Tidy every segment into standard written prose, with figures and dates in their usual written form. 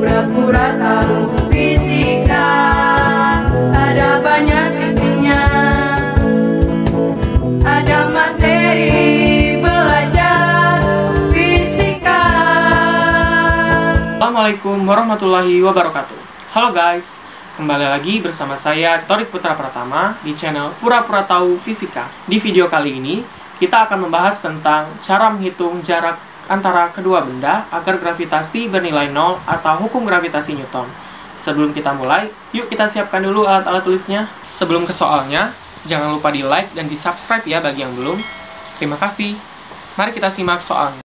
pura-pura tahu fisika, ada banyak isinya, ada materi belajar fisika. Assalamualaikum warahmatullahi wabarakatuh. Halo guys, kembali lagi bersama saya Torik Putra Pratama di channel Pura-Pura Tahu Fisika. Di video kali ini kita akan membahas tentang cara menghitung jarak antara kedua benda agar gravitasi bernilai 0 atau hukum gravitasi Newton. Sebelum kita mulai, yuk kita siapkan dulu alat-alat tulisnya. Sebelum ke soalnya, jangan lupa di like dan di subscribe ya bagi yang belum. Terima kasih. Mari kita simak soalnya.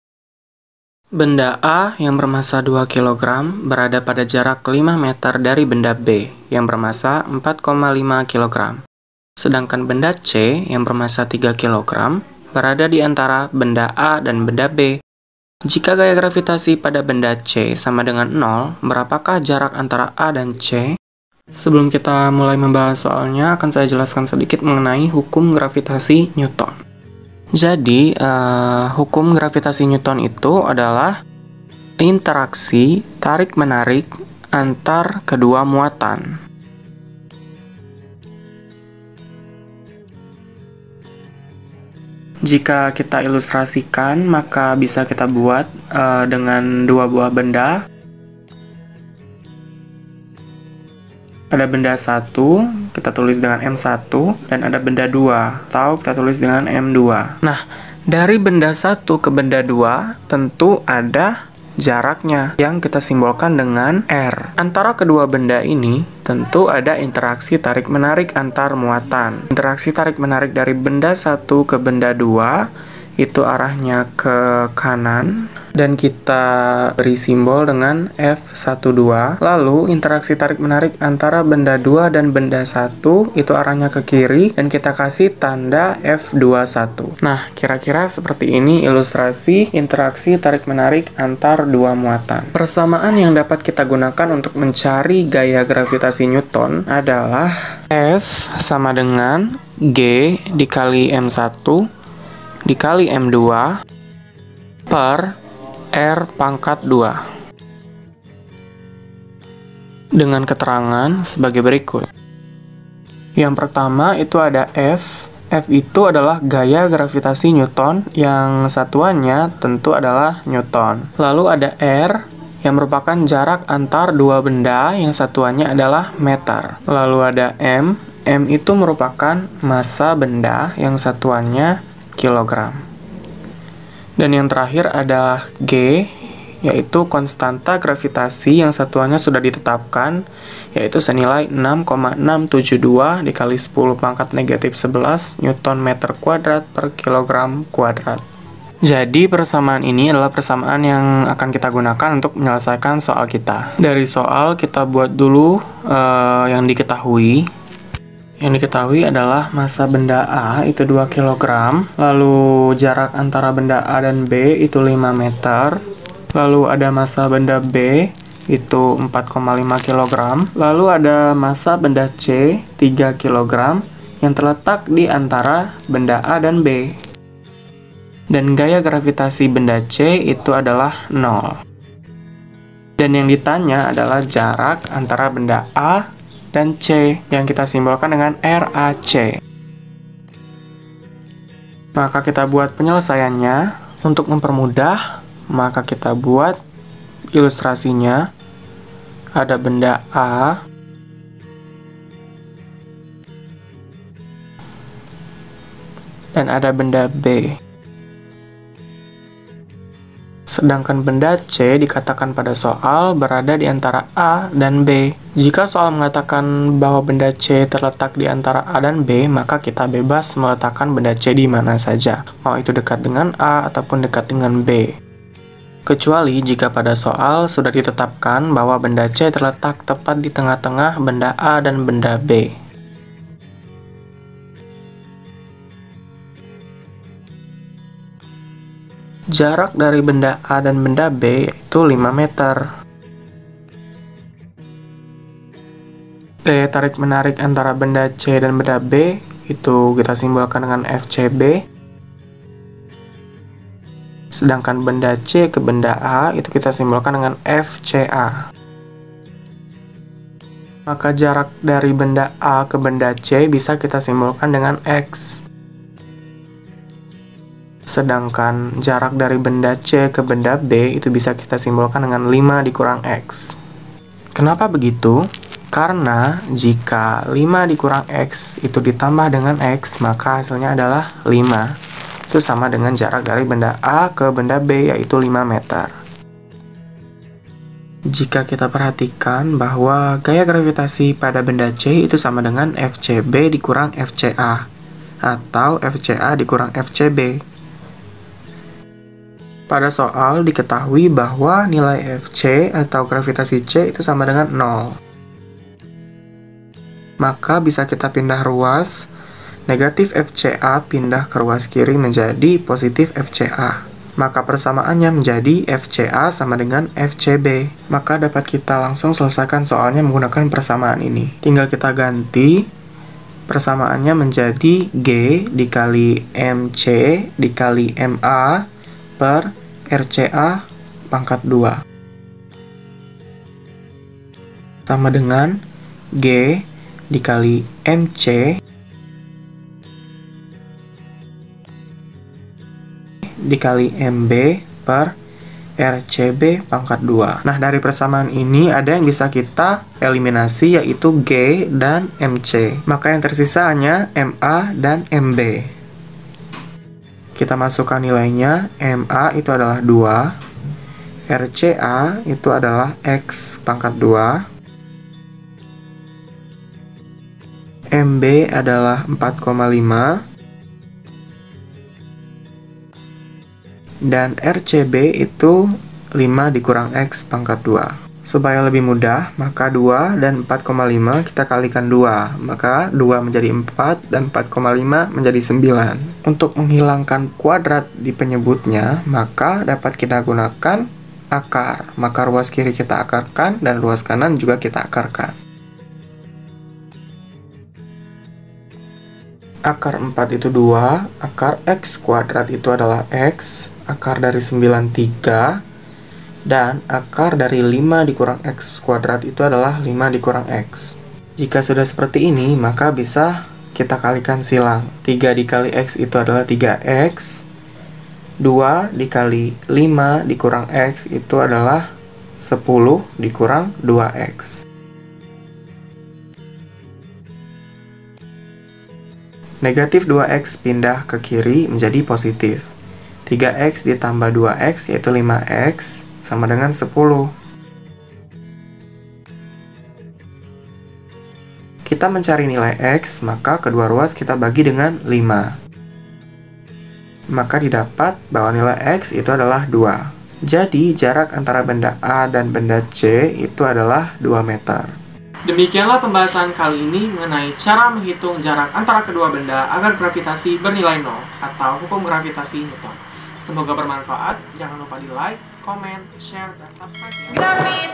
Benda A yang bermassa 2 kg berada pada jarak 5 meter dari benda B yang bermassa 4,5 kg. Sedangkan benda C yang bermassa 3 kg berada di antara benda A dan benda B. Jika gaya gravitasi pada benda C sama dengan 0, berapakah jarak antara A dan C? Sebelum kita mulai membahas soalnya, akan saya jelaskan sedikit mengenai hukum gravitasi Newton. Jadi, hukum gravitasi Newton itu adalah interaksi tarik-menarik antar kedua muatan. Jika kita ilustrasikan, maka bisa kita buat dengan dua buah benda. Ada benda 1, kita tulis dengan M1, dan ada benda 2, atau kita tulis dengan M2. Nah, dari benda 1 ke benda 2, tentu ada jaraknya yang kita simbolkan dengan R. Antara kedua benda ini, tentu ada interaksi tarik-menarik antar muatan. Interaksi tarik-menarik dari benda 1 ke benda 2 itu arahnya ke kanan dan kita beri simbol dengan F12. Lalu interaksi tarik-menarik antara benda 2 dan benda 1 itu arahnya ke kiri dan kita kasih tanda F21. Nah, kira-kira seperti ini ilustrasi interaksi tarik-menarik antar dua muatan. Persamaan yang dapat kita gunakan untuk mencari gaya gravitasi Newton adalah F sama dengan G dikali M1 dikali M2 per R pangkat 2. Dengan keterangan sebagai berikut. Yang pertama itu ada F. F itu adalah gaya gravitasi Newton yang satuannya tentu adalah Newton. Lalu ada R yang merupakan jarak antar dua benda yang satuannya adalah meter. Lalu ada M. M itu merupakan massa benda yang satuannya kilogram. Dan yang terakhir ada G, yaitu konstanta gravitasi yang satuannya sudah ditetapkan, yaitu senilai 6,672 dikali 10 pangkat negatif 11 Newton meter kuadrat per kilogram kuadrat. Jadi persamaan ini adalah persamaan yang akan kita gunakan untuk menyelesaikan soal kita. Dari soal kita buat dulu yang diketahui. Yang diketahui adalah massa benda A itu 2 kg, lalu jarak antara benda A dan B itu 5 meter, lalu ada massa benda B itu 4,5 kg, lalu ada massa benda C 3 kg yang terletak di antara benda A dan B. Dan gaya gravitasi benda C itu adalah 0. Dan yang ditanya adalah jarak antara benda A dan C yang kita simbolkan dengan RAC. Maka kita buat penyelesaiannya. Untuk mempermudah, maka kita buat ilustrasinya. Ada benda A dan ada benda B. Sedangkan benda C dikatakan pada soal berada di antara A dan B. Jika soal mengatakan bahwa benda C terletak di antara A dan B, maka kita bebas meletakkan benda C di mana saja, mau itu dekat dengan A ataupun dekat dengan B. Kecuali jika pada soal sudah ditetapkan bahwa benda C terletak tepat di tengah-tengah benda A dan benda B. Jarak dari benda A dan benda B itu 5 meter. Gaya tarik-menarik antara benda C dan benda B itu kita simbolkan dengan FCB. Sedangkan benda C ke benda A itu kita simbolkan dengan FCA. Maka jarak dari benda A ke benda C bisa kita simbolkan dengan X. Sedangkan jarak dari benda C ke benda B itu bisa kita simbolkan dengan 5 dikurang X. Kenapa begitu? Karena jika 5 dikurang X itu ditambah dengan X, maka hasilnya adalah 5. Itu sama dengan jarak dari benda A ke benda B, yaitu 5 meter. Jika kita perhatikan bahwa gaya gravitasi pada benda C itu sama dengan FCB dikurang FCA, atau FCA dikurang FCB. Pada soal diketahui bahwa nilai FC atau gravitasi C itu sama dengan 0. Maka bisa kita pindah ruas, negatif FCA pindah ke ruas kiri menjadi positif FCA. Maka persamaannya menjadi FCA sama dengan FCB. Maka dapat kita langsung selesaikan soalnya menggunakan persamaan ini. Tinggal kita ganti, persamaannya menjadi G dikali MC dikali MA per RCA pangkat 2. Sama dengan G dikali MC dikali MB per RCB pangkat 2. Nah, dari persamaan ini ada yang bisa kita eliminasi, yaitu G dan MC. Maka yang tersisa hanya MA dan MB. Kita masukkan nilainya, MA itu adalah 2, RCA itu adalah X pangkat 2, MB adalah 4,5, dan RCB itu 5 dikurang X pangkat 2. Supaya lebih mudah, maka 2 dan 4,5 kita kalikan 2. Maka 2 menjadi 4 dan 4,5 menjadi 9. Untuk menghilangkan kuadrat di penyebutnya, maka dapat kita gunakan akar. Maka ruas kiri kita akarkan dan ruas kanan juga kita akarkan. Akar 4 itu 2, akar X kuadrat itu adalah X, akar dari 9, 3, dan akar dari 5 dikurang X kuadrat itu adalah 5 dikurang X. Jika sudah seperti ini, maka bisa kita kalikan silang. 3 dikali X itu adalah 3X, 2 dikali 5 dikurang X itu adalah 10 dikurang 2X. Negatif 2X pindah ke kiri menjadi positif. 3X ditambah 2X yaitu 5X sama dengan 10. Kita mencari nilai X, maka kedua ruas kita bagi dengan 5. Maka didapat bahwa nilai X itu adalah 2. Jadi jarak antara benda A dan benda C itu adalah 2 meter. Demikianlah pembahasan kali ini mengenai cara menghitung jarak antara kedua benda agar gravitasi bernilai 0 atau hukum gravitasi Newton. Semoga bermanfaat. Jangan lupa di like, comment, share, dan subscribe ya.